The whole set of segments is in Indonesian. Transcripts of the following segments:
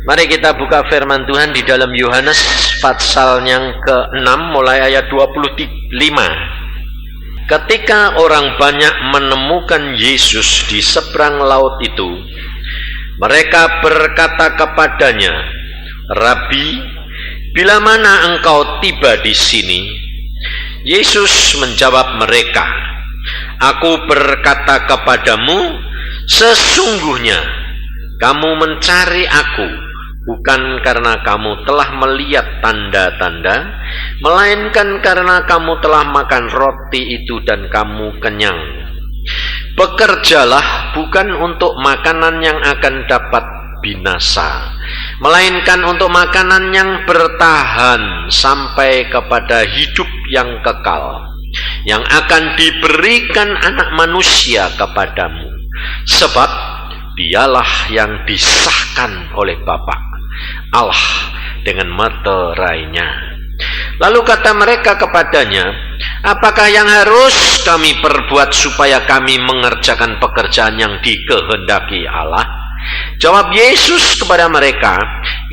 Mari kita buka firman Tuhan di dalam Yohanes pasal yang ke-6 mulai ayat 25. Ketika orang banyak menemukan Yesus di seberang laut itu, mereka berkata kepadanya, "Rabi, bila mana engkau tiba di sini?" Yesus menjawab mereka, "Aku berkata kepadamu, sesungguhnya kamu mencari aku bukan karena kamu telah melihat tanda-tanda, melainkan karena kamu telah makan roti itu dan kamu kenyang. Bekerjalah bukan untuk makanan yang akan dapat binasa, melainkan untuk makanan yang bertahan sampai kepada hidup yang kekal, yang akan diberikan Anak Manusia kepadamu. Sebab dialah yang disahkan oleh Bapa Allah dengan meterainya." Lalu kata mereka kepadanya, "Apakah yang harus kami perbuat supaya kami mengerjakan pekerjaan yang dikehendaki Allah?" Jawab Yesus kepada mereka,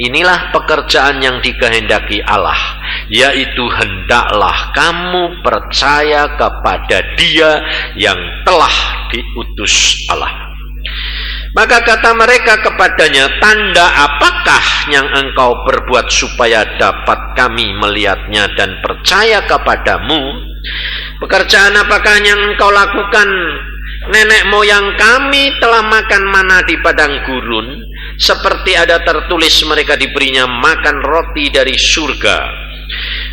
"Inilah pekerjaan yang dikehendaki Allah, yaitu hendaklah kamu percaya kepada Dia yang telah diutus Allah." Maka kata mereka kepadanya, "Tanda apakah yang engkau perbuat supaya dapat kami melihatnya dan percaya kepadamu? Pekerjaan apakah yang engkau lakukan? Nenek moyang kami telah makan mana di padang gurun, seperti ada tertulis mereka diberinya makan roti dari surga."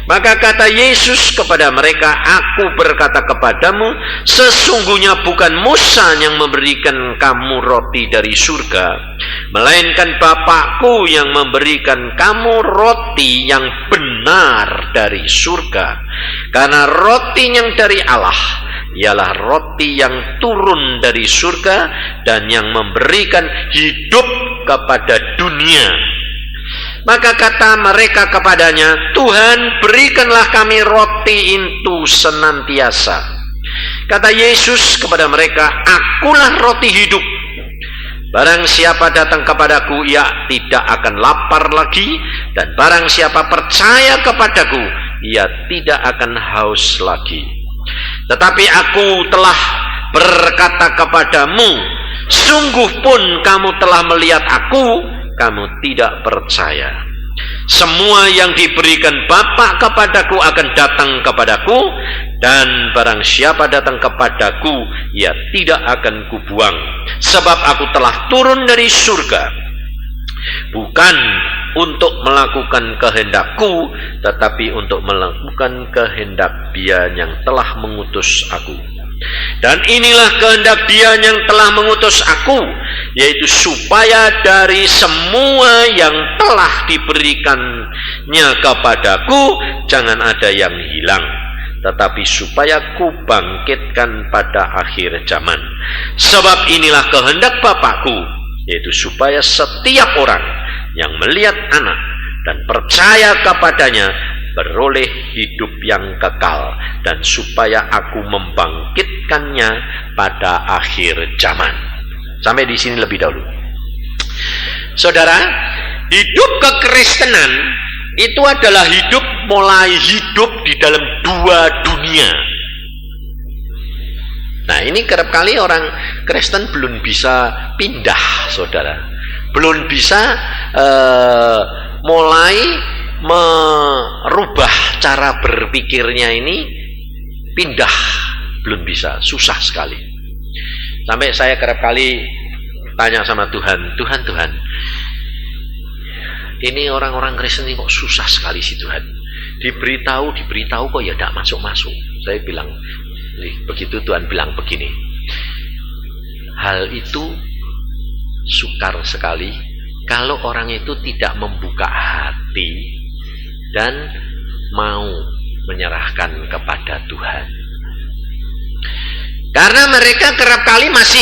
Maka kata Yesus kepada mereka, "Aku berkata kepadamu, sesungguhnya bukan Musa yang memberikan kamu roti dari surga, melainkan Bapakku yang memberikan kamu roti yang benar dari surga. Karena roti yang dari Allah ialah roti yang turun dari surga dan yang memberikan hidup kepada dunia." Maka kata mereka kepadanya, "Tuhan, berikanlah kami roti itu senantiasa." Kata Yesus kepada mereka, "Akulah roti hidup. Barang siapa datang kepadaku, ia tidak akan lapar lagi, dan barang siapa percaya kepadaku, ia tidak akan haus lagi. Tetapi aku telah berkata kepadamu, sungguh pun kamu telah melihat aku, kamu tidak percaya. Semua yang diberikan Bapa kepadaku akan datang kepadaku, dan barang siapa datang kepadaku, ia tidak akan kubuang. Sebab aku telah turun dari surga, bukan untuk melakukan kehendakku, tetapi untuk melakukan kehendak Dia yang telah mengutus aku. Dan inilah kehendak Dia yang telah mengutus aku, yaitu supaya dari semua yang telah diberikannya kepadaku jangan ada yang hilang, tetapi supaya ku bangkitkan pada akhir zaman. Sebab inilah kehendak Bapakku, yaitu supaya setiap orang yang melihat Anak dan percaya kepadanya beroleh hidup yang kekal, dan supaya aku membangkitkannya pada akhir zaman. Sampai di sini lebih dahulu. Saudara, hidup kekristenan itu adalah hidup mulai hidup di dalam dua dunia. Nah, ini kerap kali orang Kristen belum bisa pindah, saudara. Belum bisa mulai merubah cara berpikirnya ini, pindah, belum bisa, susah sekali. Sampai saya kerap kali tanya sama Tuhan, Tuhan, ini orang-orang Kristen ini kok susah sekali sih Tuhan. Diberitahu kok ya tidak masuk-masuk. Saya bilang, begitu Tuhan bilang begini, hal itu sukar sekali kalau orang itu tidak membuka hati dan mau menyerahkan kepada Tuhan. Karena mereka kerap kali masih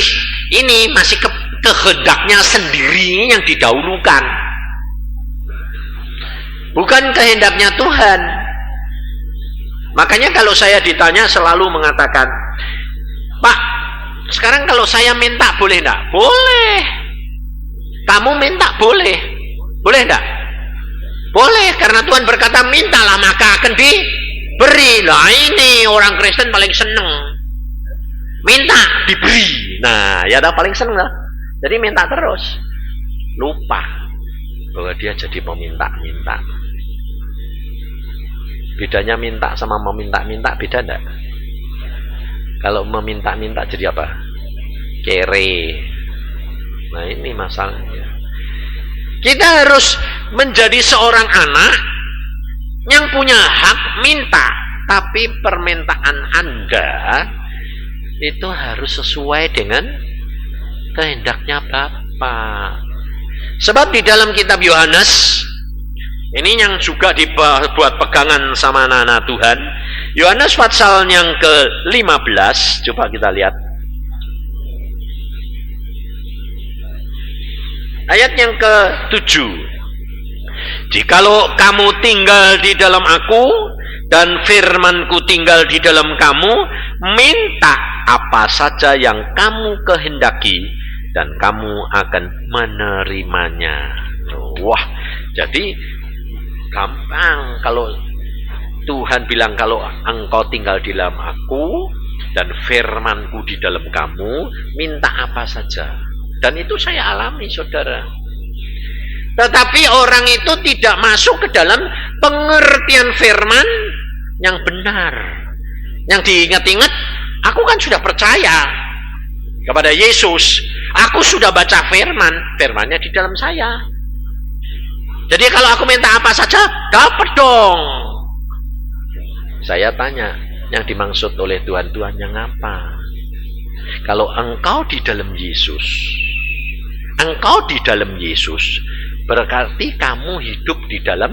kehendaknya sendiri yang didahulukan, bukan kehendaknya Tuhan. Makanya kalau saya ditanya selalu mengatakan, "Pak, sekarang kalau saya minta boleh enggak?" Boleh. Kamu minta boleh. Karena Tuhan berkata, mintalah maka akan diberi. Lah ini orang Kristen paling seneng. Minta, diberi. Nah, ya dah paling seneng lah. Jadi minta terus. Lupa bahwa dia jadi meminta-minta. Bedanya minta sama meminta-minta beda enggak? Kalau meminta-minta jadi apa? Kere. Nah ini masalahnya. Kita harus menjadi seorang anak yang punya hak minta, tapi permintaan Anda itu harus sesuai dengan kehendaknya Bapa. Sebab di dalam kitab Yohanes, ini yang juga dibuat pegangan sama anak-anak Tuhan, Yohanes pasal yang ke-15, coba kita lihat. Ayat yang ke-7. Jikalau kamu tinggal di dalam aku dan firmanku tinggal di dalam kamu, minta apa saja yang kamu kehendaki dan kamu akan menerimanya. Wah, jadi gampang kalau Tuhan bilang kalau engkau tinggal di dalam aku dan firmanku di dalam kamu, minta apa saja. Dan itu saya alami, saudara. Tetapi orang itu tidak masuk ke dalam pengertian firman yang benar. Yang diingat-ingat, aku kan sudah percaya kepada Yesus. Aku sudah baca firman, firmannya di dalam saya. Jadi kalau aku minta apa saja, dapat dong. Saya tanya, yang dimaksud oleh Tuhan yang apa? Kalau engkau di dalam Yesus, berarti kamu hidup di dalam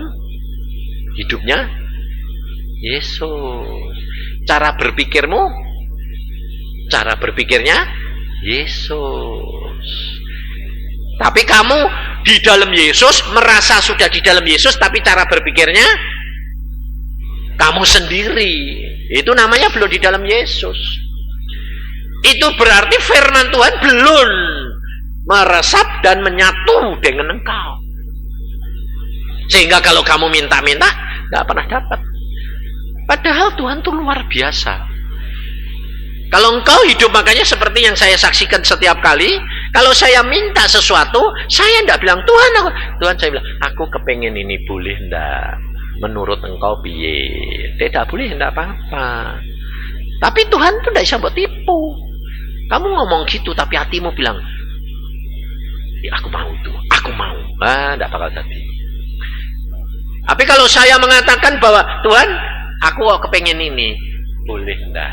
hidupnya Yesus. Cara berpikirnya Yesus. Tapi kamu di dalam Yesus, merasa sudah di dalam Yesus, tapi cara berpikirnya kamu sendiri. Itu namanya belum di dalam Yesus. Itu berarti firman Tuhan belum meresap dan menyatu dengan engkau. Sehingga kalau kamu minta-minta, gak pernah dapat. Padahal Tuhan itu luar biasa. Kalau engkau hidup makanya seperti yang saya saksikan setiap kali, kalau saya minta sesuatu, saya tidak bilang, Tuhan saya bilang, aku kepengen ini, boleh enggak? Menurut engkau piye? Tidak boleh, enggak apa-apa. Tapi Tuhan itu tidak bisa buat tipu. Kamu ngomong gitu, tapi hatimu bilang, aku mau itu, aku mau. Tidak bakal jadi. Tapi kalau saya mengatakan bahwa Tuhan, aku kepengen ini, boleh enggak?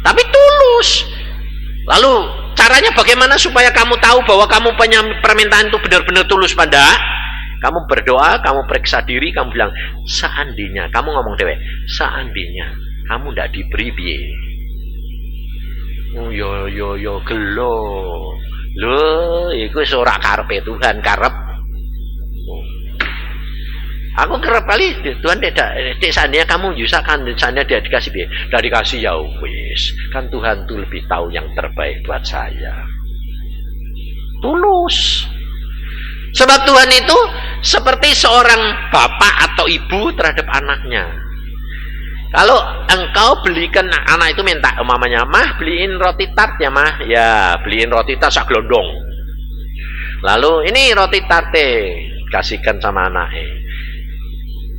Tapi tulus. Lalu caranya bagaimana supaya kamu tahu bahwa kamu punya permintaan itu benar-benar tulus pada? Kamu berdoa, kamu periksa diri, kamu bilang, seandainya, kamu ngomong dewe, seandainya kamu tidak diberi piye. Oh yo gelo. Loh, iku ora karepe Tuhan, karep. Aku kerap kali Tuhan tidak seandainya kamu bisa kan seandainya dia dikasih biaya, udah dikasih ya wis. Kan Tuhan tuh lebih tahu yang terbaik buat saya. Tulus. Sebab Tuhan itu seperti seorang bapak atau ibu terhadap anaknya. Kalau engkau belikan anak itu minta mamanya, mah beliin roti tart ya mah, ya beliin roti tart sak glondong. Lalu ini roti tarte kasihkan sama anaknya.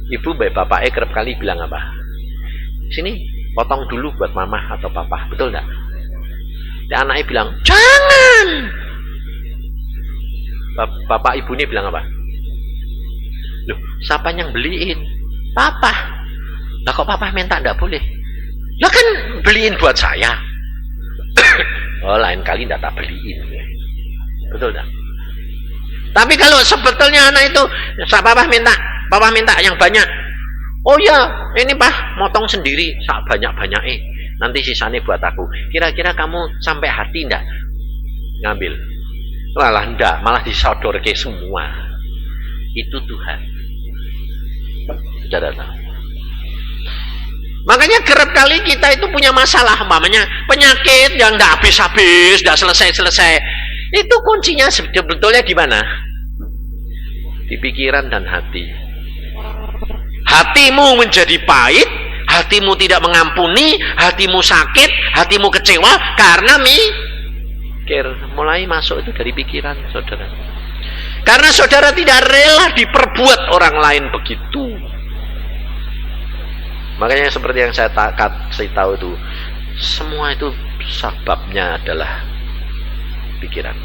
Ibu baik bapaknya kerap kali bilang apa? Sini potong dulu buat mama atau papa, betul enggak? Dan anaknya bilang jangan. Bapak ibu ini bilang apa? Loh, siapa yang beliin? Papa. Lah kok papa minta enggak boleh? Lah kan beliin buat saya. Oh lain kali enggak tak beliin. Betul enggak? Tapi kalau sebetulnya anak itu papa minta yang banyak. Oh ya, ini Pak, motong sendiri sak banyak-banyake. Nanti sisanya buat aku. Kira-kira kamu sampai hati enggak ngambil? Malah enggak, malah disodorke semua. Itu Tuhan. Saudara. Makanya kerap kali kita itu punya masalah, mamanya penyakit yang enggak habis-habis, enggak selesai-selesai. Itu kuncinya sebetulnya di mana? Di pikiran dan hati. hatimu menjadi pahit, hatimu tidak mengampuni, hatimu sakit, hatimu kecewa karena mikir. Mulai masuk itu dari pikiran saudara. Karena saudara tidak rela diperbuat orang lain begitu. Makanya seperti yang saya kasih tahu itu, semua itu sebabnya adalah pikiran.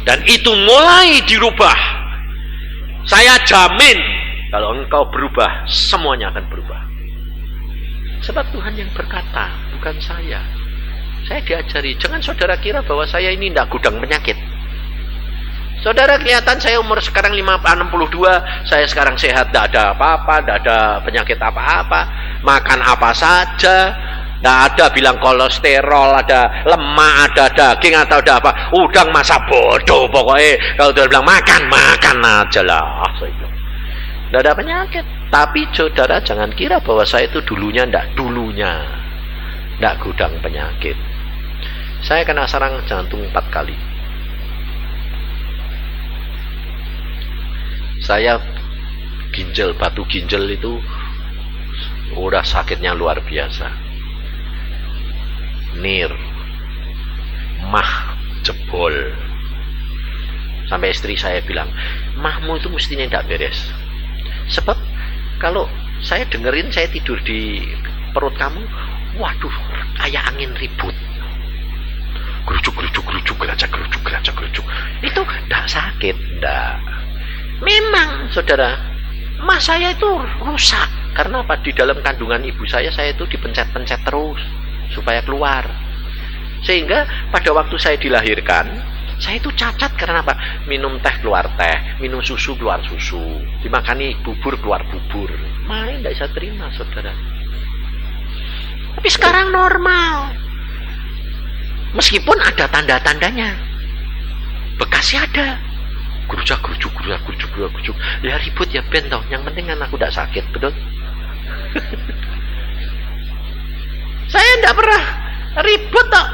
Dan itu mulai dirubah. Saya jamin kalau engkau berubah, semuanya akan berubah. Sebab Tuhan yang berkata, bukan saya. Saya diajari, jangan saudara kira bahwa saya ini tidak gudang penyakit. Saudara kelihatan saya umur sekarang 62, saya sekarang sehat, tidak ada apa-apa, tidak ada penyakit apa-apa, makan apa saja, tidak ada bilang kolesterol, ada lemak, ada daging atau ada apa, udang masa bodoh pokoknya. Kalau dia bilang makan aja lah, tidak ada penyakit. Tapi saudara jangan kira bahwa saya itu dulunya tidak gudang penyakit. Saya kena serang jantung 4 kali. Saya batu ginjal itu udah sakitnya luar biasa. Nir, mah jebol. Sampai istri saya bilang, mahmu itu mestinya tidak beres. Sebab kalau saya dengerin saya tidur di perut kamu, waduh, kayak angin ribut. Gerujuk, geracak. Itu tidak sakit, tidak. Memang saudara, mah saya itu rusak. Karena apa? Di dalam kandungan ibu saya itu dipencet-pencet terus supaya keluar. Sehingga pada waktu saya dilahirkan, saya itu cacat karena apa? Minum teh keluar teh, minum susu keluar susu, dimakani bubur keluar bubur. Main tidak bisa terima saudara. Tapi sekarang normal. Meskipun ada tanda-tandanya, bekasnya ada. Gerujuk. Ya ribut ya ben toh. Yang penting kan aku tidak sakit, betul? Saya tidak pernah ribut toh.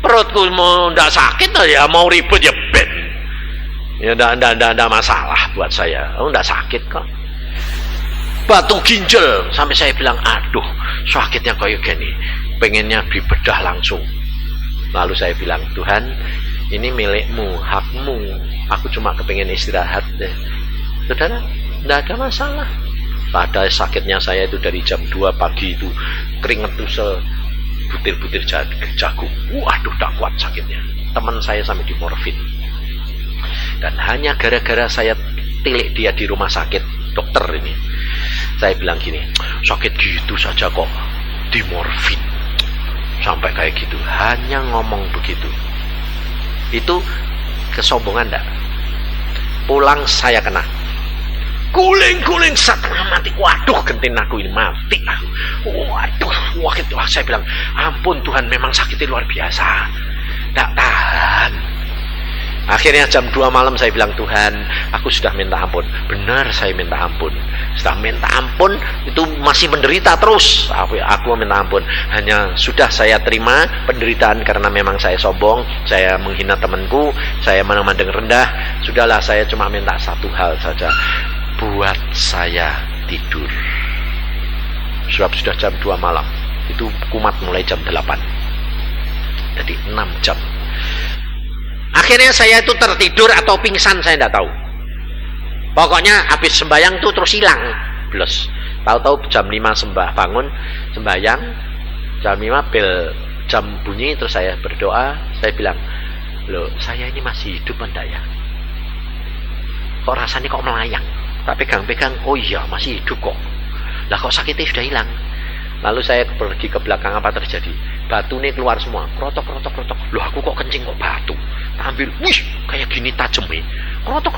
Perutku mau tidak sakit toh, ya mau ribut ya ben. Ya tidak masalah buat saya. Aku tidak sakit kok. Batu ginjal sampai saya bilang, aduh sakitnya kayak gini, pengennya dibedah langsung. Lalu saya bilang, Tuhan, ini milikmu, hakmu. Aku cuma kepengen istirahat deh. Saudara, tidak ada masalah. Pada sakitnya saya itu dari jam 2 pagi itu keringet tuh sebutir-butir jagung. Waduh, tak kuat sakitnya. Teman saya sampai dimorfin. Dan hanya gara-gara saya tilik dia di rumah sakit, dokter ini. Saya bilang gini, sakit gitu saja kok dimorfin. Sampai kayak gitu, hanya ngomong begitu. Itu kesombongan enggak? Pulang saya kena guling setengah mati. Waduh, gentin aku ini mati aku. Waduh, saya bilang, ampun Tuhan, memang sakitnya luar biasa, enggak tahan. Akhirnya jam 2 malam saya bilang, Tuhan, aku sudah minta ampun. Benar, saya minta ampun. Setelah minta ampun, itu masih menderita terus. Aku minta ampun. Hanya sudah saya terima penderitaan karena memang saya sombong, saya menghina temanku, saya memandang rendah. Sudahlah, saya cuma minta satu hal saja. Buat saya tidur. Sebab sudah jam 2 malam. Itu kumat mulai jam 8. Jadi 6 jam. Akhirnya saya itu tertidur atau pingsan, saya tidak tahu. Pokoknya habis sembahyang tuh terus hilang. Plus. Tahu-tahu jam 5 bangun sembahyang, jam 5 bel jam bunyi, terus saya berdoa, saya bilang, loh, saya ini masih hidup enggak ya? Kok rasanya kok melayang? Tak pegang-pegang, oh iya masih hidup kok. Lah kok sakitnya sudah hilang? Lalu saya pergi ke belakang, apa terjadi? Batu ini keluar semua, krotok. Loh, aku kok kencing kok batu? Ambil, wih, kayak gini tajamnya. Krotok.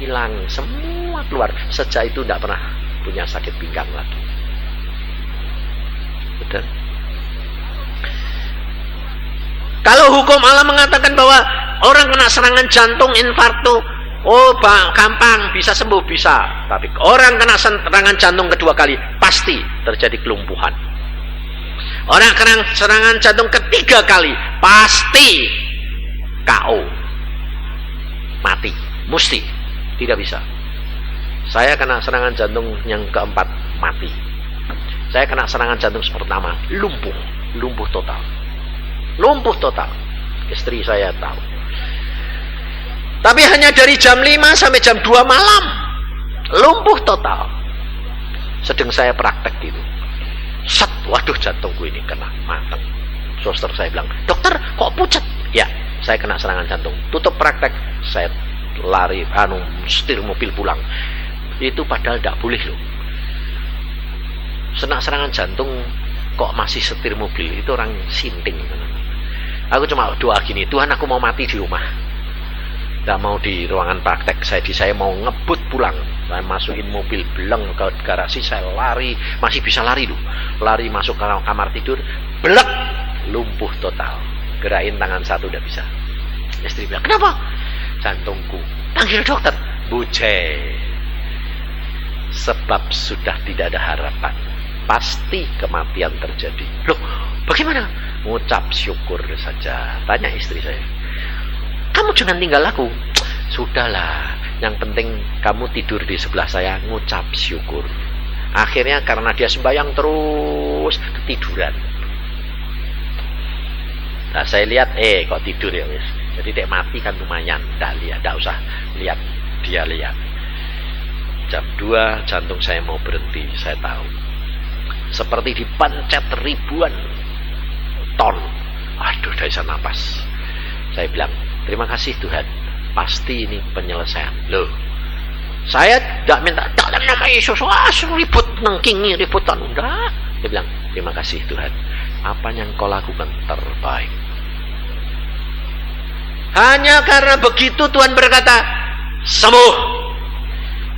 Hilang semua keluar. Sejak itu tidak pernah punya sakit pinggang lagi. Betul? Kalau hukum Allah mengatakan bahwa orang kena serangan jantung, infarktu, gampang, bisa sembuh, bisa. Tapi orang kena serangan jantung kedua kali, pasti terjadi kelumpuhan. Orang kena serangan jantung ketiga kali, pasti KO. Mati. Mesti. Tidak bisa. Saya kena serangan jantung yang keempat, mati. Saya kena serangan jantung pertama, lumpuh total. Istri saya tahu. Tapi hanya dari jam 5 sampai jam 2 malam, lumpuh total. Sedang saya praktek gitu. Waduh, jantungku ini kena mateng. Suster saya bilang, dokter kok pucat? Ya, saya kena serangan jantung. Tutup praktek, saya lari, setir mobil pulang. Itu padahal tidak boleh loh. Serangan jantung kok masih setir mobil, itu orang sinting. Aku cuma doa gini, Tuhan aku mau mati di rumah, tidak mau di ruangan praktek. Saya mau ngebut pulang. Saya masukin mobil beleng ke garasi, saya lari, masih bisa lari loh. Lari masuk ke kamar tidur, belek, lumpuh total. Gerakin tangan satu udah bisa. Istri bilang, kenapa? Jantungku. Panggil dokter. Buce. Sebab sudah tidak ada harapan. Pasti kematian terjadi. Loh, bagaimana? Ngucap syukur saja. Tanya istri saya. Kamu jangan tinggal aku. Sudahlah, yang penting kamu tidur di sebelah saya, ngucap syukur. Akhirnya karena dia sembahyang terus, ketiduran. Nah, saya lihat, kok tidur ya wis. Jadi dek mati kan lumayan, tidak usah lihat, dia lihat. Jam 2 jantung saya mau berhenti, saya tahu. Seperti dipencet ribuan ton. Aduh, dari sana napas. Saya bilang, terima kasih Tuhan, pasti ini penyelesaian. Loh, saya tidak minta, tak nama Yesus, ribut, nengkingi, ributan. Enggak. Dia bilang, terima kasih Tuhan, apa yang kau lakukan terbaik. Hanya karena begitu Tuhan berkata, sembuh.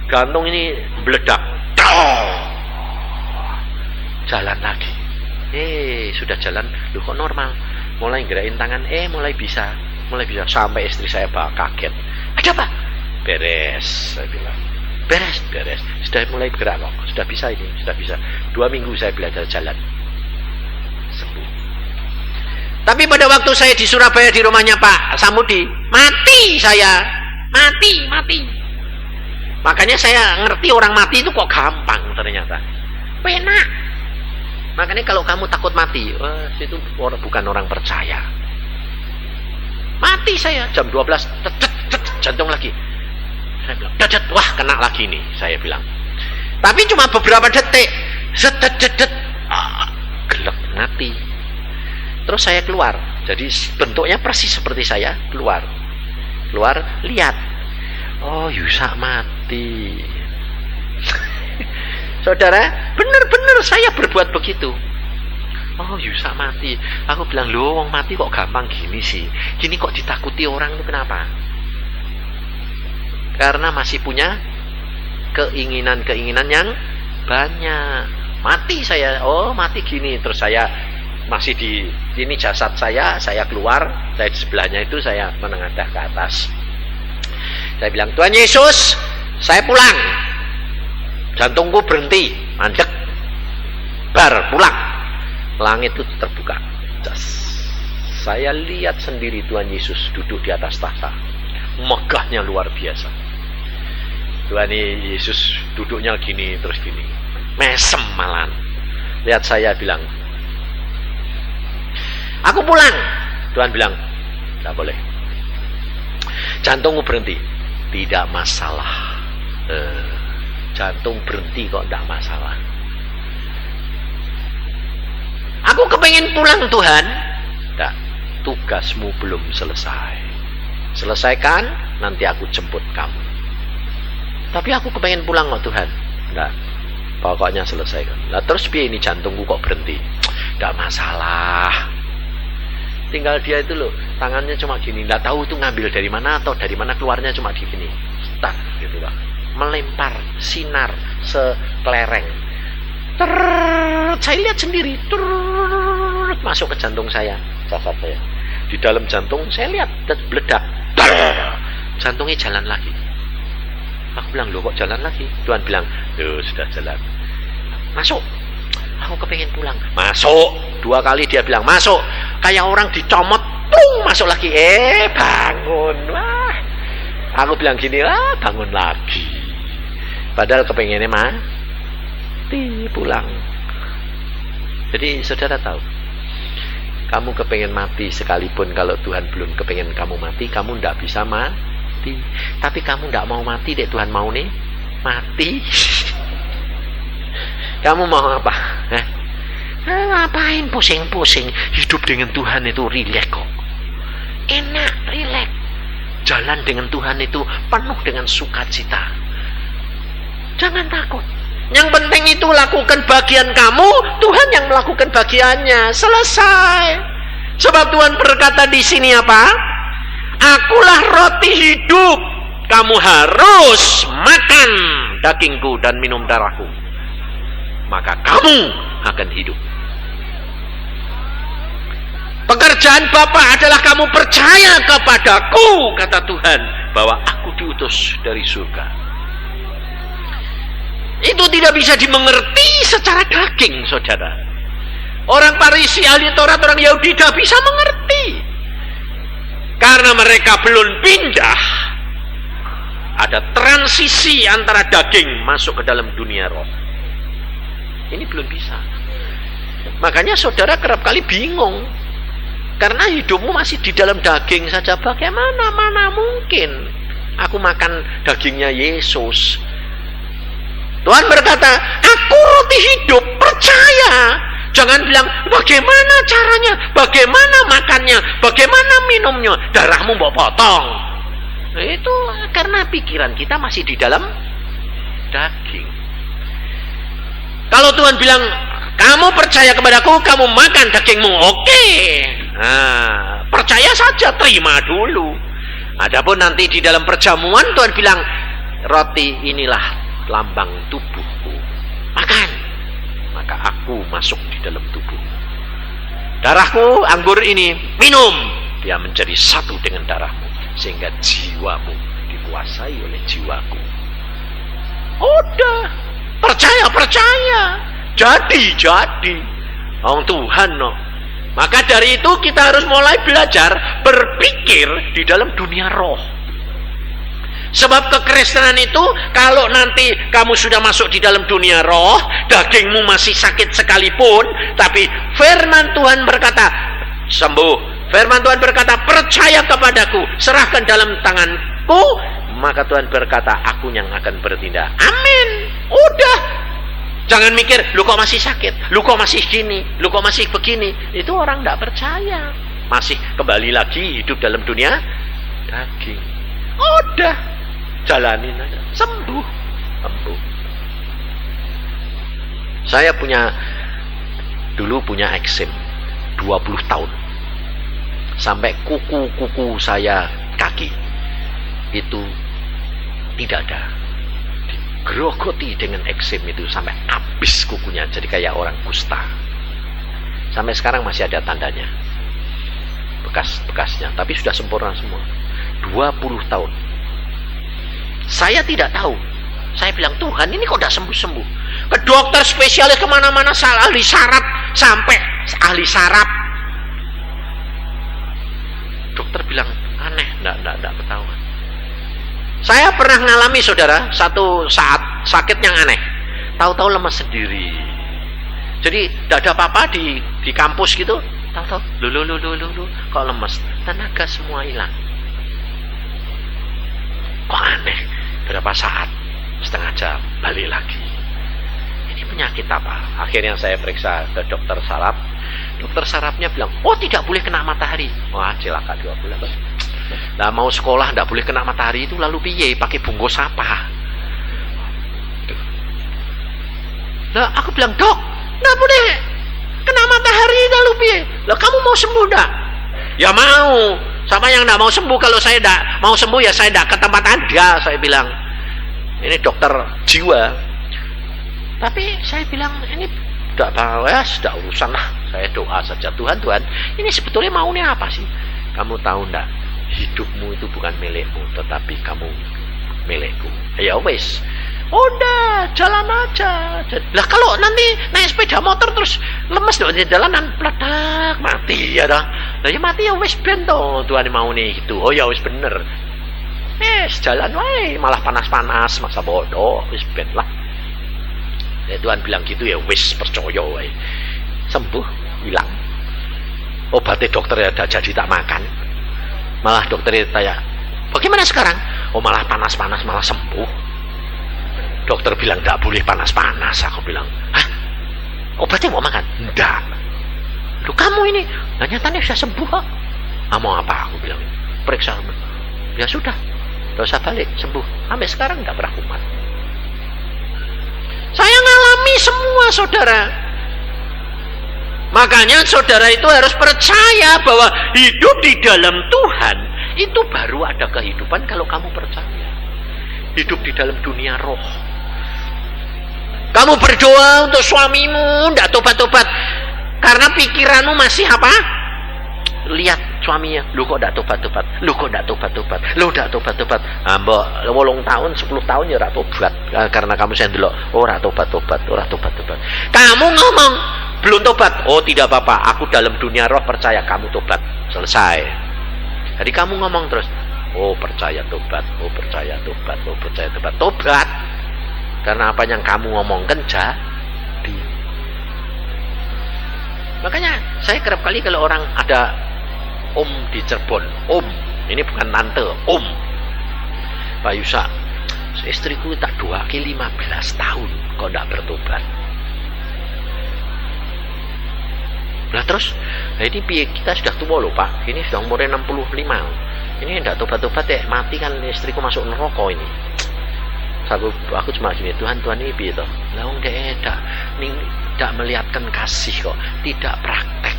Gantung ini meledak. Jalan lagi. Sudah jalan. Loh, kok normal? Mulai gerakin tangan, mulai bisa. Sampai istri saya kaget. Ada apa? Beres, saya bilang. Beres. Sudah mulai gerak kok. Sudah bisa ini, sudah bisa. 2 minggu saya belajar jalan. Sembuh. Tapi pada waktu saya di Surabaya di rumahnya Pak Samudi, mati saya. Mati. Makanya saya ngerti orang mati itu kok gampang ternyata. Penak. Makanya kalau kamu takut mati, itu bukan orang percaya. Mati saya jam 12, jantung lagi. Saya bilang, wah kena lagi nih, saya bilang. Tapi cuma beberapa detik, gelap mati. Terus saya keluar, jadi bentuknya persis seperti saya, keluar, lihat. Oh, Yusak mati. Saudara, benar-benar saya berbuat begitu. Oh, Yusak mati. Aku bilang, loh, wong mati kok gampang gini sih? Gini kok ditakuti orang itu kenapa? Karena masih punya keinginan-keinginan yang banyak. Mati saya, mati gini. Terus saya masih di ini jasad saya keluar, saya di sebelahnya itu saya menengadah ke atas. Saya bilang, Tuhan Yesus, saya pulang. Jantungku berhenti, mandek. Pulang. Langit itu terbuka. Saya lihat sendiri Tuhan Yesus duduk di atas tahta. Megahnya luar biasa. Tuhan Yesus duduknya gini, terus gini. Mesem malan. Lihat saya bilang, aku pulang. Tuhan bilang, tidak boleh. Jantungmu berhenti. Tidak masalah. Jantung berhenti kok tidak masalah. Aku kepengen pulang Tuhan. Tidak. Tugasmu belum selesai. Selesaikan, nanti aku jemput kamu. Tapi aku kepengen pulang kok Tuhan. Tidak. Pokoknya selesaikan. Lah terus piye ini jantungku kok berhenti? Tidak masalah. Tinggal dia itu loh, tangannya cuma gini, nggak tahu itu ngambil dari mana atau dari mana keluarnya, cuma di gini, tak gitu lah, melempar sinar sekelereng. Saya lihat sendiri, masuk ke jantung saya, jasad saya. Di dalam jantung saya lihat meledak, jantungnya jalan lagi. Aku bilang, loh kok jalan lagi? Tuhan bilang, loh sudah jalan. Masuk. Aku kepengen pulang. Masuk. 2 kali dia bilang masuk. Kayak orang dicomot, masuk lagi. Bangun. Wah. Aku bilang gini, bangun lagi. Padahal kepengennya mati pulang. Jadi saudara tahu, kamu kepengen mati sekalipun kalau Tuhan belum kepengen kamu mati, kamu tidak bisa mati. Tapi kamu tidak mau mati, dek Tuhan mau nih mati. Kamu mau apa? Ngapain pusing-pusing? Hidup dengan Tuhan itu rileks kok. Enak, rileks. Jalan dengan Tuhan itu penuh dengan sukacita. Jangan takut. Yang penting itu lakukan bagian kamu, Tuhan yang melakukan bagiannya. Selesai. Sebab Tuhan berkata di sini apa? Akulah roti hidup. Kamu harus makan dagingku dan minum darahku. Maka kamu akan hidup. Pekerjaan Bapa adalah kamu percaya kepadaku, kata Tuhan, bahwa aku diutus dari surga. Itu tidak bisa dimengerti secara daging, saudara. Orang Farisi, ahli Taurat, orang Yahudi tidak bisa mengerti. Karena mereka belum pindah. Ada transisi antara daging masuk ke dalam dunia roh. Ini belum bisa. Makanya saudara kerap kali bingung. Karena hidupmu masih di dalam daging saja. Bagaimana? Mana mungkin aku makan dagingnya Yesus. Tuhan berkata, aku roti hidup, percaya. Jangan bilang, bagaimana caranya, bagaimana makannya, bagaimana minumnya, darahmu mau potong. Nah, itu karena pikiran kita masih di dalam daging. Kalau Tuhan bilang, kamu percaya kepadaku, kamu makan dagingmu, oke. Nah, percaya saja, terima dulu. Adapun nanti di dalam perjamuan Tuhan bilang, roti inilah lambang tubuhku, makan, maka aku masuk di dalam tubuh. Darahku, anggur ini, minum, dia menjadi satu dengan darahmu, sehingga jiwamu dikuasai oleh jiwaku. Udah, percaya, jadi. Tuhan no. Maka dari itu kita harus mulai belajar berpikir di dalam dunia roh. Sebab kekristenan itu, kalau nanti kamu sudah masuk di dalam dunia roh, dagingmu masih sakit sekalipun, tapi firman Tuhan berkata, sembuh. Firman Tuhan berkata, percaya kepadaku, serahkan dalam tanganku, maka Tuhan berkata, aku yang akan bertindak. Amin. Udah. Jangan mikir, lu kok masih sakit, lu kok masih gini, lu kok masih begini. Itu orang tidak percaya. Masih kembali lagi hidup dalam dunia daging. Udah. Jalanin aja, sembuh. Saya dulu punya eksem 20 tahun. Sampai kuku saya kaki itu tidak ada. Digerogoti dengan eksem itu sampai habis kukunya, jadi kayak orang kusta. Sampai sekarang masih ada tandanya. Bekas-bekasnya, tapi sudah sempurna semua. 20 tahun. Saya tidak tahu. Saya bilang, Tuhan ini kok tidak sembuh-sembuh. Ke dokter spesialis kemana-mana, ahli saraf, sampai ahli saraf. Dokter bilang, aneh, tidak ketahuan. Saya pernah mengalami, saudara, satu saat sakit yang aneh. Tahu-tahu lemas sendiri. Jadi tidak ada apa-apa di kampus gitu. Tahu-tahu, lu, kok lemas. Tenaga semua hilang. Kok aneh. Berapa saat, setengah jam, balik lagi. Ini penyakit apa? Akhirnya saya periksa ke dokter saraf. Dokter sarafnya bilang, oh tidak boleh kena matahari. Wah, celaka 2 bulan. Nah, mau sekolah tidak boleh kena matahari itu, lalu piye? Pakai bungkus apa? Nah, aku bilang, dok, tidak boleh kena matahari, lalu piye? Lah, kamu mau sembuh enggak? Ya mau. Sama yang tidak mau sembuh, kalau saya tidak mau sembuh ya saya tidak ke tempat Anda, saya bilang. Ini dokter jiwa. Tapi saya bilang, ini tidak tahu ya, sudah urusan lah. Saya doa saja, Tuhan, ini sebetulnya maunya apa sih? Kamu tahu tidak? Hidupmu itu bukan milikmu, tetapi kamu milikku. Ya wes. Udah, jalan aja. Lah kalau nanti naik sepeda motor terus lemes di jalanan, peledak, mati ya dah. Lah ya mati ya wes ben to, Tuhan mau nih gitu. Oh ya wes bener. Jalan wae malah panas-panas, masa bodoh, wis ben lah. Ya Tuhan bilang gitu ya wis percaya wae. Sembuh, hilang. Obatnya dokter ya jadi tak makan. Malah dokternya tanya, "Bagaimana sekarang?" "Oh, malah panas-panas malah sembuh." Dokter bilang enggak boleh panas-panas. Aku bilang, "Hah? Obatnya mau makan?" "Enggak." "Loh, kamu ini nyatanya sudah sembuh kok." "Ah, mau apa?" Aku bilang. "Periksa." "Ya sudah. Enggak usah balik, sembuh." Sampai sekarang enggak pernah kumat. Saya ngalami semua, saudara. Makanya saudara itu harus percaya bahwa hidup di dalam Tuhan itu baru ada kehidupan kalau kamu percaya. Hidup di dalam dunia roh. Kamu berdoa untuk suamimu, tidak tobat-tobat. Karena pikiranmu masih apa? Lihat suaminya, lu kok tidak tobat-tobat, lu kok tidak tobat-tobat, lu tidak tobat-tobat. Mbak, 8 tahun, 10 tahun ya ora tobat. Karena kamu saya dulu, ora tobat-tobat, ora tobat-tobat. Kamu ngomong belum tobat, oh tidak apa-apa, aku dalam dunia roh percaya kamu tobat, selesai. Jadi kamu ngomong terus, oh percaya tobat, oh percaya tobat, oh percaya tobat, tobat. Karena apa yang kamu ngomongkan jadi. Makanya saya kerap kali kalau orang ada om di Cirebon, om, ini bukan tante, om, Pak Yusa, istriku tak doakan 15 tahun kok tidak bertobat. Nah terus, nah ini kita sudah tua loh Pak, ini sudah umurnya 65, ini tidak tobat-tobat ya, mati kan istriku masuk neraka ini. Aku cuma gini, Tuhan ini gitu. Lah dia tidak melihatkan kasih kok, tidak praktek,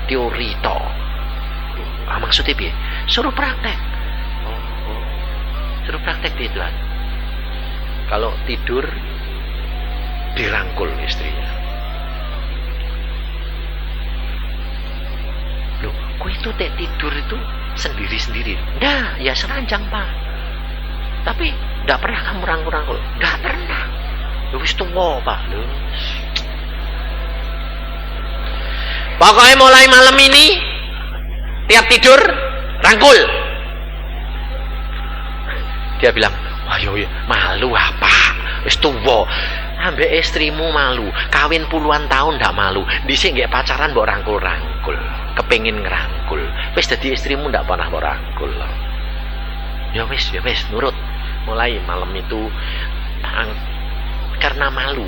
teori toh. Maksudnya piye? Suruh praktek. Suruh praktek piye Tuhan? Kalau tidur dirangkul istrinya. Loh, kok itu tidur itu sendiri-sendiri? Nah, ya seranjang Pak. Tapi tidak pernah kamu rangkul-rangkul? Tidak pernah. Lu wis tuwa Pak. Lu. Pokoknya mulai malam ini tiap tidur rangkul. Dia bilang, wah yo malu apa? Wis tuwa. Ambek istrimu malu, kawin puluhan tahun ndak malu. Dhisik nggih pacaran mbok rangkul-rangkul, kepengin ngerangkul. Wis dadi istrimu ndak pernah mbok rangkul. Ya wis nurut. Mulai malam itu karena malu.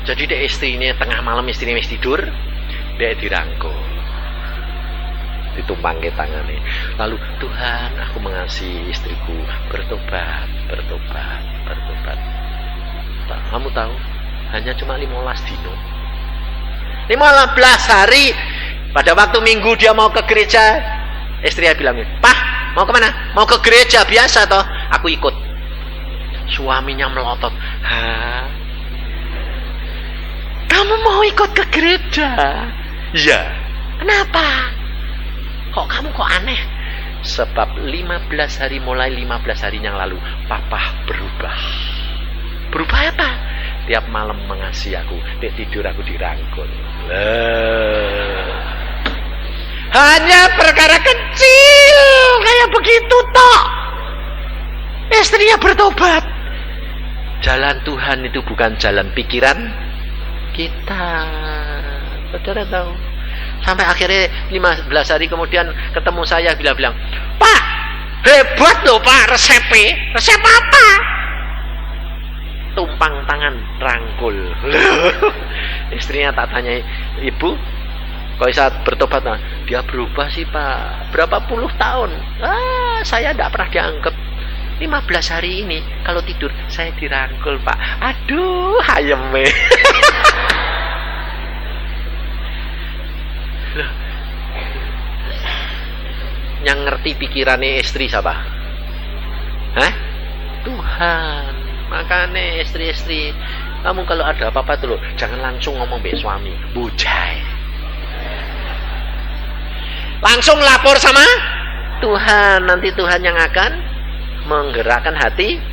Jadi dek istrinya tengah malam istrinya wis tidur, dek dirangkul. Ditumpang ke tangannya. Lalu, Tuhan, aku mengasihi istriku, bertobat. Pak, kamu tahu, hanya cuma 15 dino. 15 hari. Pada waktu minggu dia mau ke gereja, istrinya bilang, "Pak, mau kemana?" "Mau ke gereja biasa toh." "Aku ikut." Suaminya melotot. "Hah? Kamu mau ikut ke gereja?" "Iya." "Kenapa? Kok kamu kok aneh?" "Sebab 15 hari mulai 15 hari yang lalu papa berubah." "Berubah apa?" "Tiap malam mengasihi aku, dek tidur aku dirangkul." Hanya perkara kecil kayak begitu toh istrinya bertobat. Jalan Tuhan itu bukan jalan pikiran kita. Saudara tahu? Sampai akhirnya 15 hari kemudian ketemu saya bilang, "Pak, hebat loh Pak resepnya." "Resep apa?" "Tumpang tangan rangkul." Istrinya tak tanya, "Ibu, kok bisa bertobat?" "Nah, dia berubah sih Pak. Berapa puluh tahun. Saya tidak pernah dianggap. 15 hari ini kalau tidur saya dirangkul Pak." Aduh, hayeme. Yang ngerti pikirannya istri siapa? Hah? Tuhan. Makanya istri-istri, kamu kalau ada apa-apa tuh loh, jangan langsung ngomong be suami, bujai. Langsung lapor sama Tuhan. Nanti Tuhan yang akan menggerakkan hati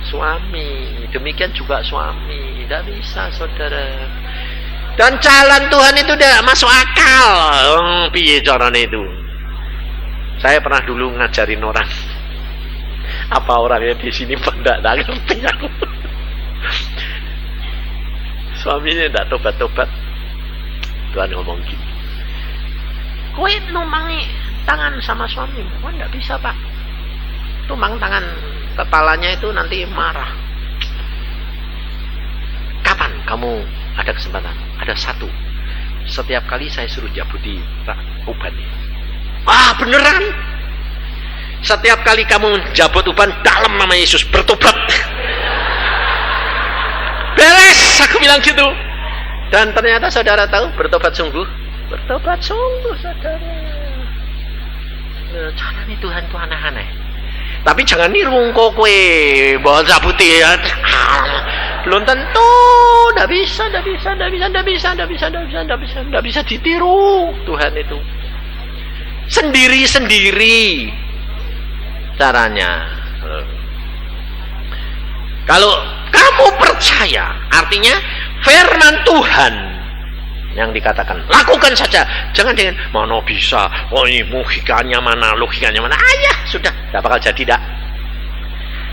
suami. Demikian juga suami. Tidak bisa saudara. Dan jalan Tuhan itu tidak masuk akal. Piye caranya itu? Saya pernah dulu ngajarin orang. Apa orangnya di sini pada tak ngerti aku. Suaminya tidak tobat-tobat. Tuhan ngomong gini, kowe numangi tangan sama suami, kowe tidak bisa Pak. Tumang tangan kepalanya itu nanti marah. Kapan kamu ada kesempatan? Ada satu. Setiap kali saya suruh jabuti uban. Ah beneran? Setiap kali kamu jabut uban dalam nama Yesus bertobat. Beres, aku bilang gitu. Dan ternyata saudara tahu bertobat sungguh. Bertobat sungguh saudara. Caranya Tuhan itu aneh-aneh. Tapi jangan niru kowe bawa jabuti ya. Belum tentu, tidak bisa ditiru Tuhan itu. Sendiri-sendiri caranya. Kalau kamu percaya, artinya firman Tuhan yang dikatakan, lakukan saja. Jangan dengan mana bisa, oh ini logikanya mana, ayah sudah, tidak bakal jadi tidak.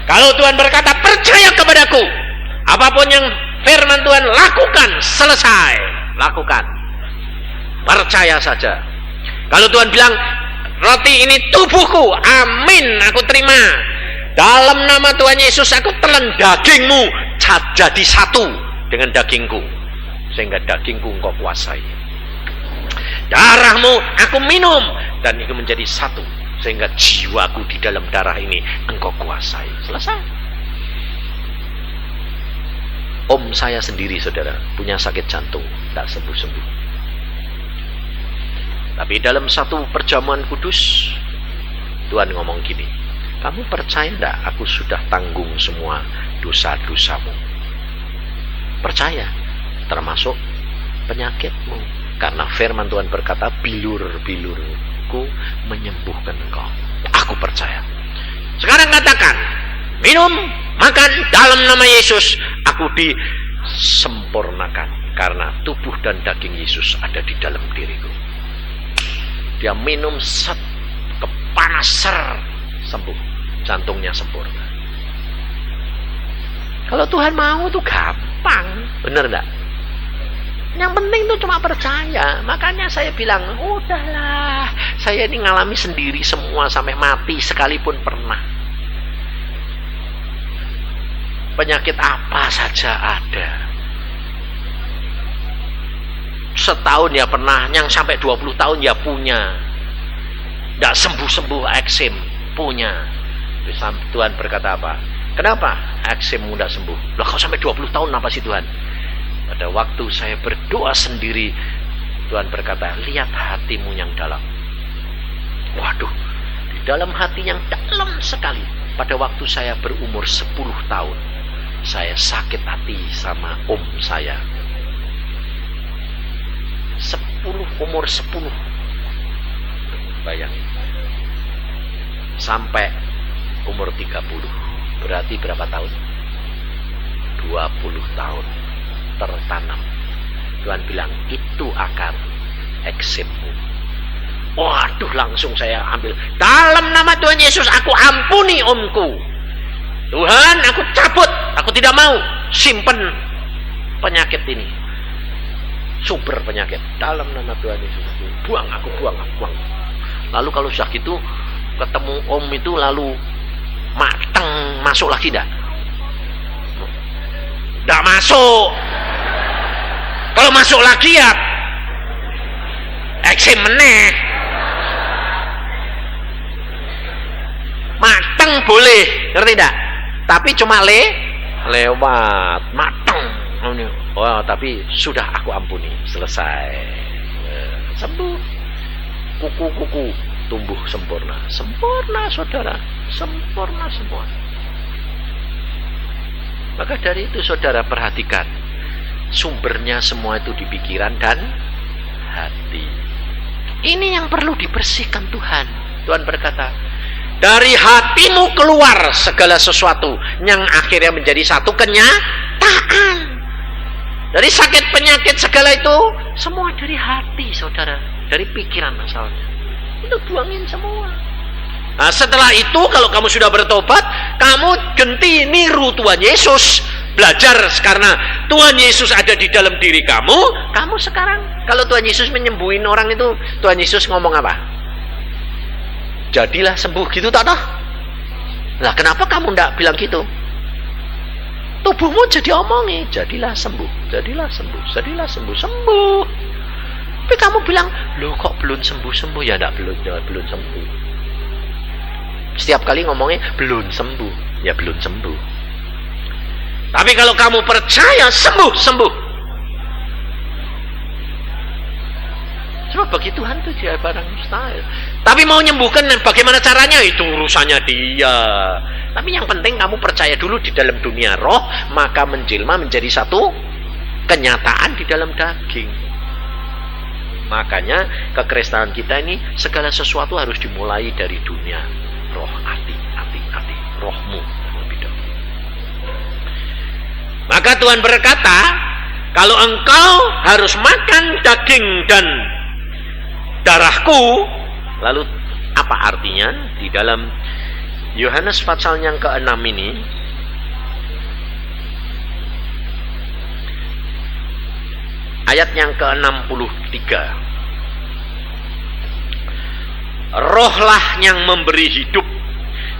Kalau Tuhan berkata percaya kepadaku, apapun yang firman Tuhan lakukan, selesai, lakukan, percaya saja. Kalau Tuhan bilang roti ini tubuhku, amin, aku terima. Dalam nama Tuhan Yesus aku telan dagingmu jadi satu dengan dagingku, sehingga dagingku engkau kuasai. Darahmu aku minum dan itu menjadi satu, sehingga jiwaku di dalam darah ini engkau kuasai. Selesai. Om saya sendiri saudara punya sakit jantung, tak sembuh-sembuh. Tapi dalam satu perjamuan kudus Tuhan ngomong gini, kamu percaya enggak aku sudah tanggung semua dosa-dosamu? Percaya, termasuk penyakitmu. Karena firman Tuhan berkata, bilur-bilurku menyembuhkan engkau. Aku percaya. Sekarang katakan, minum, makan dalam nama Yesus, aku disempurnakan. Karena tubuh dan daging Yesus ada di dalam diriku. Dia minum set, kepanas ser, sembuh, jantungnya sempurna. Kalau Tuhan mau tuh gampang, bener enggak? Yang penting tuh cuma percaya. Makanya saya bilang, udahlah, saya ini ngalami sendiri semua sampai mati sekalipun pernah. Penyakit apa saja ada. Setahun ya pernah, yang sampai 20 tahun ya punya. Tidak sembuh-sembuh eksim, punya. Tuhan berkata apa? Kenapa eksimmu tidak sembuh? Lah kau sampai 20 tahun apa sih Tuhan? Pada waktu saya berdoa sendiri, Tuhan berkata, lihat hatimu yang dalam. Waduh, di dalam hati yang dalam sekali. Pada waktu saya berumur 10 tahun, saya sakit hati sama om saya. Umur 10. Bayangin. Sampai umur 30. Berarti berapa tahun? 20 tahun tertanam. Tuhan bilang, itu akar eksimmu. Waduh, langsung saya ambil. Dalam nama Tuhan Yesus, aku ampuni omku. Tuhan, aku cabut. Aku tidak mau simpen penyakit ini. Sumber penyakit. Dalam nama Tuhan Yesus, buang. Lalu kalau sudah gitu, ketemu om itu lalu mateng, masuk lagi tidak? Tidak masuk. Kalau masuk lagi ya eksim meneh. Mateng boleh, ngerti tidak? Tapi cuma lewat mateng. Oh, tapi sudah aku ampuni, selesai, sembuh. Kuku-kuku tumbuh sempurna, saudara, sempurna semua. Maka dari itu saudara perhatikan, sumbernya semua itu di pikiran dan hati. Ini yang perlu dibersihkan Tuhan. Tuhan berkata, dari hatimu keluar segala sesuatu yang akhirnya menjadi satu kenyataan. Dari sakit penyakit segala itu semua dari hati saudara, dari pikiran asalnya. Itu buangin semua. Nah, setelah itu kalau kamu sudah bertobat, kamu genti niru Tuhan Yesus. Belajar karena Tuhan Yesus ada di dalam diri kamu. Kamu sekarang kalau Tuhan Yesus menyembuhin orang itu, Tuhan Yesus ngomong apa? Jadilah sembuh gitu tak toh? Nah, kenapa kamu tidak bilang gitu? Tubuhmu jadi omongi, jadilah sembuh, jadilah sembuh, jadilah sembuh, sembuh. Tapi kamu bilang, loh kok belum sembuh-sembuh? Ya enggak, belum sembuh. Setiap kali ngomongnya belum sembuh, ya belum sembuh. Tapi kalau kamu percaya sembuh. Sebab bagi Tuhan itu dia barang mustahil. Tapi mau menyembuhkan bagaimana caranya itu urusannya dia. Tapi yang penting kamu percaya dulu di dalam dunia roh, maka menjelma menjadi satu kenyataan di dalam daging. Makanya kekristenan kita ini segala sesuatu harus dimulai dari dunia roh, hati, rohmu. Maka Tuhan berkata, kalau engkau harus makan daging dan darahku, lalu apa artinya? Di dalam Yohanes pasal yang ke-6 ini, ayat yang ke-63. Rohlah yang memberi hidup,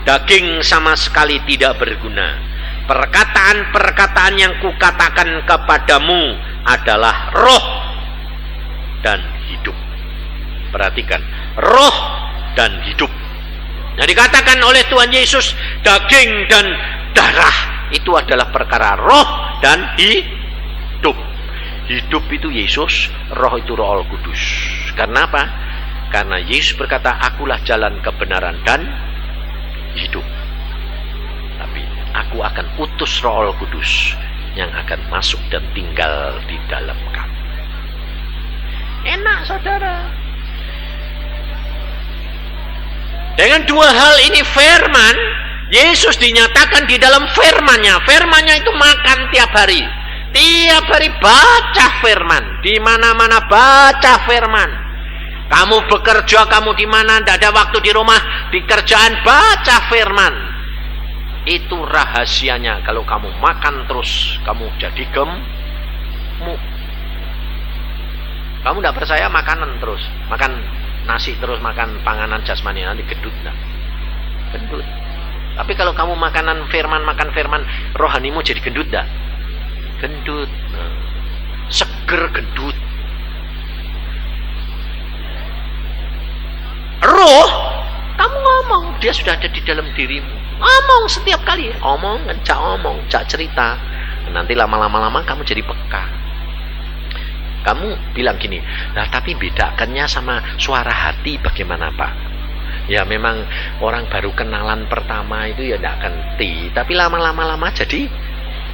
daging sama sekali tidak berguna. Perkataan-perkataan yang kukatakan kepadamu adalah roh dan hidup. Perhatikan, roh dan hidup. Nah, dikatakan oleh Tuhan Yesus, daging dan darah itu adalah perkara roh dan hidup. Hidup itu Yesus, roh itu Roh Kudus. Karena apa? Karena Yesus berkata, akulah jalan kebenaran dan hidup. Tapi aku akan utus Roh Kudus yang akan masuk dan tinggal di dalam kamu. Enak, saudara. Dengan dua hal ini firman, Yesus dinyatakan di dalam firman-Nya. Firman-Nya itu makan tiap hari. Tiap hari baca firman. Di mana-mana baca firman. Kamu bekerja, kamu di mana, tidak ada waktu di rumah, di kerjaan baca firman. Itu rahasianya. Kalau kamu makan terus, kamu jadi gemuk. Kamu tidak percaya makanan terus, makan nasi terus, makan panganan jasmani, nanti gendut tak? Gendut. Tapi kalau kamu makan firman, rohanimu jadi gendut tak? Gendut. Nah, seger gendut. Roh, kamu ngomong, dia sudah ada di dalam dirimu. Ngomong setiap kali, omong, cak cerita. Nanti lama-lama kamu jadi peka. Kamu bilang gini, nah tapi bedakannya sama suara hati bagaimana Pak? Ya memang orang baru kenalan pertama itu ya tidak ngerti, tapi lama-lama jadi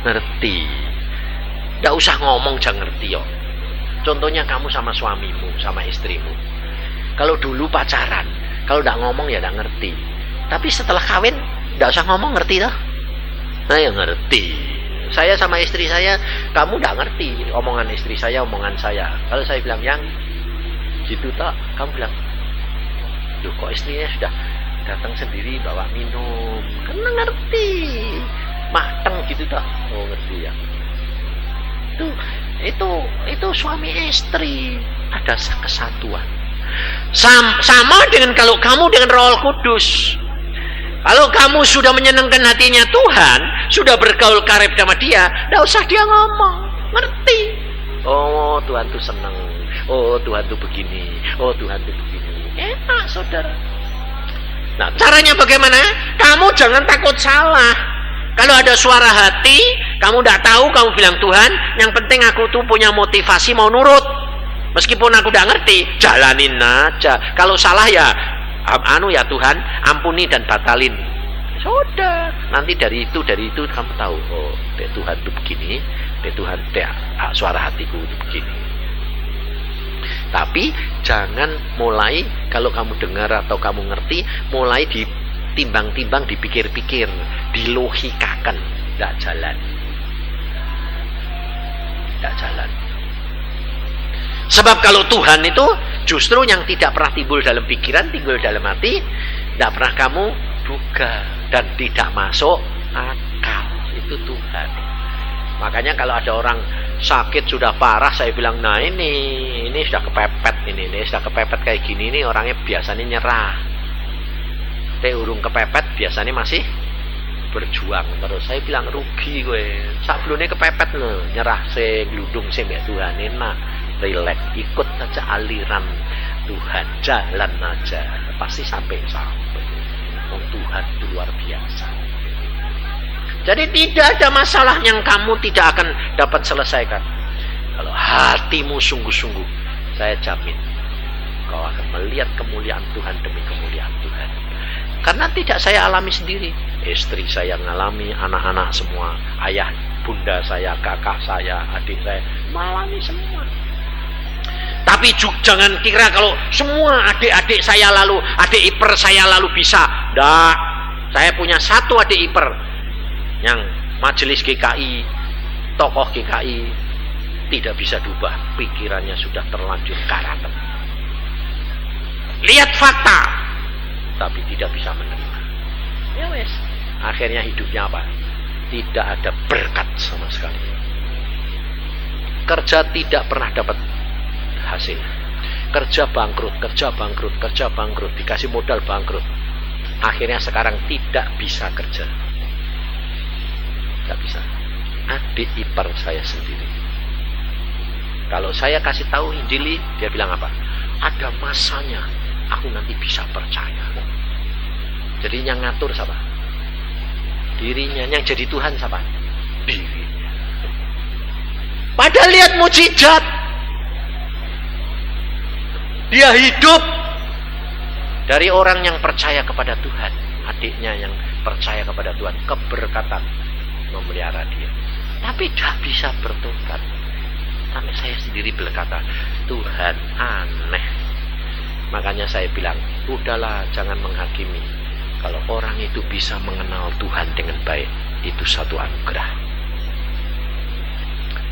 ngerti. Tidak usah ngomong jangan ngerti yo. Contohnya kamu sama suamimu, sama istrimu. Kalau dulu pacaran, kalau tidak ngomong ya tidak ngerti. Tapi setelah kawin, tidak usah ngomong ngerti toh? Nah ya ngerti. Saya sama istri saya, kamu tidak ngerti omongan istri saya, omongan saya. Kalau saya bilang yang gitu toh, kamu bilang, loh kok istrinya sudah datang sendiri bawa minum, karena ngerti, mateng gitu toh. Oh ngerti ya. Itu suami istri ada kesatuan. Sama dengan kalau kamu dengan Roh Kudus. Kalau kamu sudah menyenangkan hatinya Tuhan, sudah bergaul karib sama dia, tidak usah dia ngomong, ngerti. Oh Tuhan tuh senang, oh Tuhan tuh begini, oh Tuhan tuh begini. Enak saudara. Nah caranya bagaimana? Kamu jangan takut salah. Kalau ada suara hati, kamu tidak tahu, kamu bilang Tuhan, yang penting aku tuh punya motivasi mau nurut. Meskipun aku tidak ngerti, jalanin aja. Kalau salah ya ya Tuhan, ampuni dan batalin. Sudah. Nanti dari itu kamu tahu, oh, Tuhan itu begini, Tuhan suara hatiku itu begini. Tapi jangan mulai kalau kamu dengar atau kamu ngerti, mulai ditimbang-timbang, dipikir-pikir, dilogikakan, tidak jalan. Tidak jalan. Sebab kalau Tuhan itu justru yang tidak pernah timbul dalam pikiran, timbul dalam hati. tidak pernah kamu duga dan tidak masuk akal. Itu Tuhan. Makanya kalau ada orang sakit sudah parah, saya bilang, nah ini sudah kepepet, ini sudah kepepet kayak gini, ini orangnya biasanya nyerah. Urung kepepet biasanya masih berjuang terus. Saya bilang rugi gue. Sebelumnya kepepet loh, nyerah se gludung se mbak Tuhan, enak, relax, ikut saja aliran Tuhan, jalan aja, pasti sampai. Tuhan itu luar biasa. Jadi tidak ada masalah yang kamu tidak akan dapat selesaikan. Kalau hatimu sungguh-sungguh, saya jamin kau akan melihat kemuliaan Tuhan demi kemuliaan Tuhan. Karena tidak saya alami sendiri, istri saya mengalami, anak-anak semua, ayah, bunda saya, kakak saya, adik saya mengalami semua. Tapi jangan kira kalau semua adik-adik saya lalu, adik ipar saya lalu bisa. Nggak, saya punya satu adik ipar yang majelis GKI, tokoh GKI, tidak bisa diubah, pikirannya sudah terlanjur karat. Lihat fakta, tapi tidak bisa menerima. Ya wes, akhirnya hidupnya apa? Tidak ada berkat sama sekali. Kerja tidak pernah dapat hasil. Kerja bangkrut, dikasih modal bangkrut. Akhirnya sekarang tidak bisa kerja. Tidak bisa. Adik ipar saya sendiri. Kalau saya kasih tahu Injili, dia bilang apa? Ada masanya aku nanti bisa percaya. Jadi yang ngatur siapa? Dirinya. Yang jadi Tuhan siapa? Dirinya. Padahal lihat mujizat. Dia hidup dari orang yang percaya kepada Tuhan. Adiknya yang percaya kepada Tuhan, keberkatan memelihara dia. Tapi tidak bisa bertobat. Sampai saya sendiri berkata, Tuhan aneh. Makanya saya bilang, udahlah, jangan menghakimi. Kalau orang itu bisa mengenal Tuhan dengan baik, itu satu anugerah.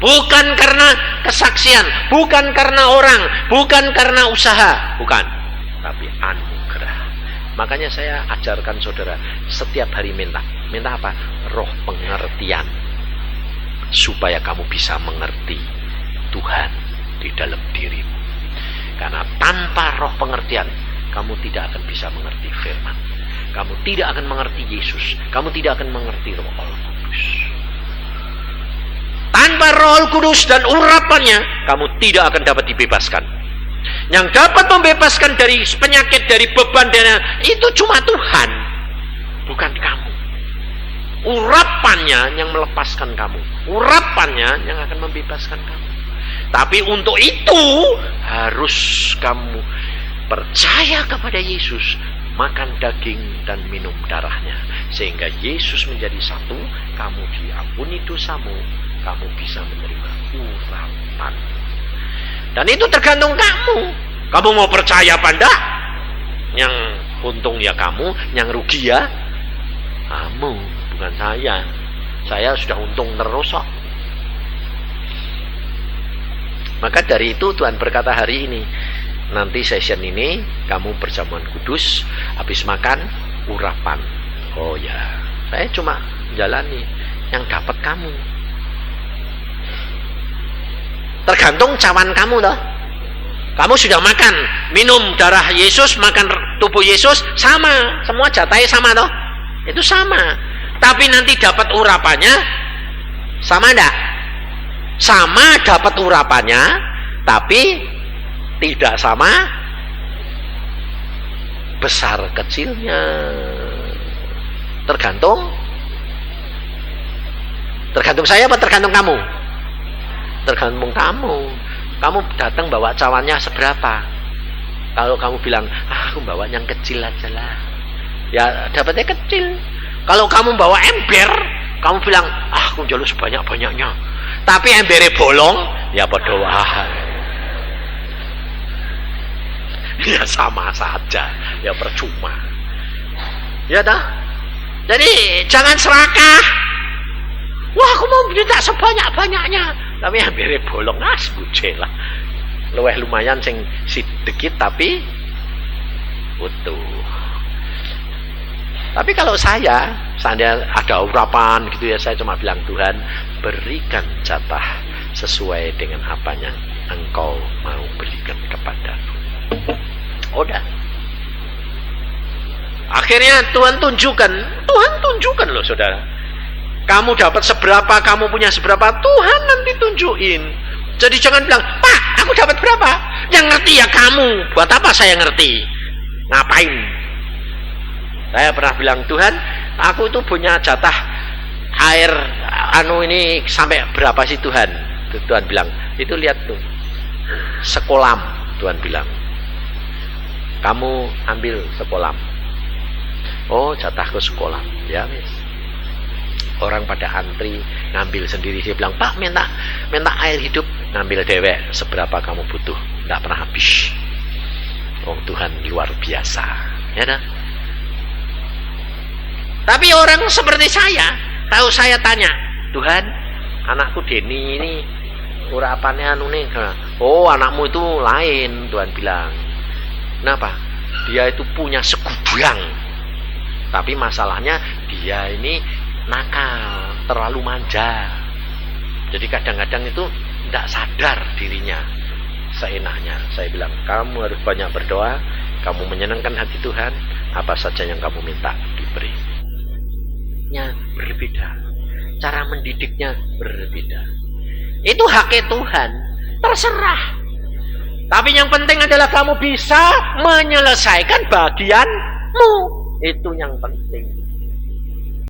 Bukan karena kesaksian, bukan karena orang, bukan karena usaha, bukan, tapi anugerah. Makanya saya ajarkan saudara, setiap hari minta apa? Roh pengertian, supaya kamu bisa mengerti Tuhan di dalam dirimu. Karena tanpa roh pengertian, kamu tidak akan bisa mengerti firman. Kamu tidak akan mengerti Yesus. Kamu tidak akan mengerti Roh Kudus. Tanpa Roh Kudus dan urapannya, kamu tidak akan dapat dibebaskan. Yang dapat membebaskan dari penyakit, dari beban, itu cuma Tuhan, bukan kamu. Urapannya yang melepaskan kamu. Urapannya yang akan membebaskan kamu. Tapi untuk itu harus kamu percaya kepada Yesus, makan daging dan minum darahnya, sehingga Yesus menjadi satu, kamu diampuni dosamu, kamu bisa menerima urapan. Dan itu tergantung kamu. Kamu mau percaya apa enggak? Yang untung ya kamu, yang rugi ya kamu, bukan saya. Saya sudah untung terus kok. Maka dari itu Tuhan berkata hari ini, nanti session ini kamu perjamuan kudus, habis makan urapan. Oh ya, saya cuma jalani, yang dapat kamu. Tergantung cawan kamu loh. Kamu sudah makan, minum darah Yesus, makan tubuh Yesus, sama, semua jatahnya sama loh. Itu sama. Tapi nanti dapat urapannya sama enggak? Sama dapat urapannya, tapi tidak sama besar kecilnya. Tergantung saya apa tergantung kamu? Tergantung kamu. Kamu datang bawa cawannya seberapa? Kalau kamu bilang, aku bawa yang kecil aja lah, ya dapatnya kecil. Kalau kamu bawa ember, kamu bilang, aku jalur sebanyak-banyaknya, tapi embernya bolong, ya padha wae. Ya sama saja, ya percuma. Ya dah. Jadi jangan serakah. Wah, aku mau minta sebanyak-banyaknya, tapi embernya bolong, sebuje lah. Luweh lumayan sing sedikit tapi utuh. Tapi kalau saya ada urapan gitu ya, saya cuma bilang, Tuhan berikan jatah sesuai dengan apa yang Engkau mau berikan kepadaku. Udah. Akhirnya Tuhan tunjukkan loh saudara. Kamu dapat seberapa, kamu punya seberapa, Tuhan nanti tunjukin. Jadi jangan bilang, Pak, aku dapat berapa? Yang ngerti ya kamu. Buat apa saya ngerti? Ngapain? Saya pernah bilang, Tuhan, aku itu punya jatah air ini sampai berapa sih Tuhan? Tuhan bilang, itu lihat tuh, sekolam. Tuhan bilang, kamu ambil sekolam. Oh, jatahku sekolam. Ya wis. Orang pada antri ngambil sendiri. Dia bilang, Pak, minta air hidup. Ngambil dewek, seberapa kamu butuh, tidak pernah habis. Oh, Tuhan luar biasa, ya dah. Tapi orang seperti saya, kalau saya tanya, Tuhan, anakku Denny ini urapannya nih, oh anakmu itu lain, Tuhan bilang. Kenapa? Dia itu punya segudang, tapi masalahnya dia ini nakal, terlalu manja. Jadi kadang-kadang itu tidak sadar dirinya, seenaknya. Saya bilang, kamu harus banyak berdoa, kamu menyenangkan hati Tuhan, apa saja yang kamu minta diberi. Nya berbeda, cara mendidiknya berbeda. Itu haknya Tuhan, terserah. Tapi yang penting adalah kamu bisa menyelesaikan bagianmu, itu yang penting.